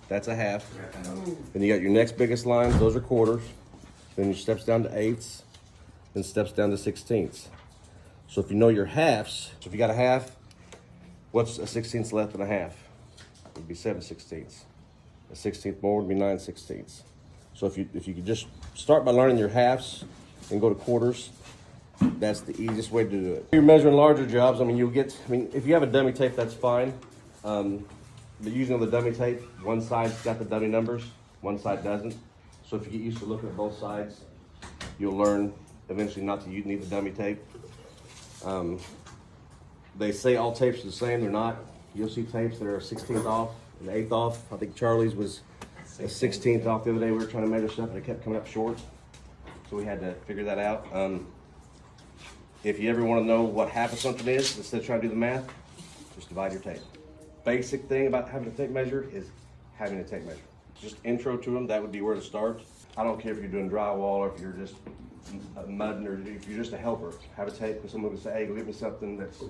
That's a half. Then you got your next biggest lines, those are quarters. Then your steps down to eighths, then steps down to sixteenths. So if you know your halves, so if you got a half, what's a 16th less than a half? It would be 7/16. A 16th more would be 9/16. So if you could just start by learning your halves and go to quarters, that's the easiest way to do it. If you're measuring larger jobs, if you have a dummy tape, that's fine. But using the dummy tape, one side's got the dummy numbers, one side doesn't. So if you get used to looking at both sides, you'll learn eventually not to need the dummy tape. They say all tapes are the same, they're not. You'll see tapes that are a 16th off, an 8th off. I think Charlie's was a 16th off the other day. We were trying to measure stuff and it kept coming up short. So we had to figure that out. If you ever want to know what half of something is, instead of trying to do the math, just divide your tape. Basic thing about having a tape measure is having a tape measure. Just intro to them, that would be where to start. I don't care if you're doing drywall or if you're just mudding or if you're just a helper. Have a tape because someone would say, hey, go get me something that's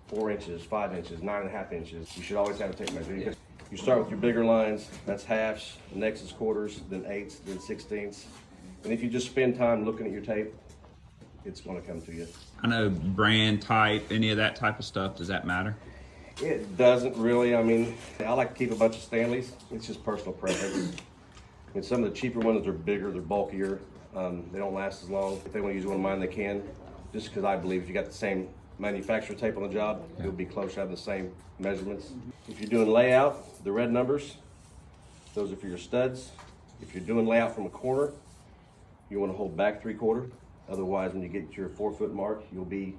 4 inches, 5 inches, 9.5 inches. You should always have a tape measure. You start with your bigger lines, that's halves, the next is quarters, then eighths, then 16ths. And if you just spend time looking at your tape, it's going to come to you. I know brand, type, any of that type of stuff. Does that matter? It doesn't really. I mean, I like to keep a bunch of Stanleys. It's just personal preference. Some of the cheaper ones are bigger, they're bulkier. They don't last as long. If they want to use one of mine, they can. Just because I believe if you got the same manufacturer tape on the job, you'll be close to having the same measurements. If you're doing layout, the red numbers, those are for your studs. If you're doing layout from a corner, you want to hold back 3/4. Otherwise, when you get your 4 foot mark, you'll be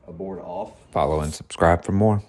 a board off. Follow and subscribe for more.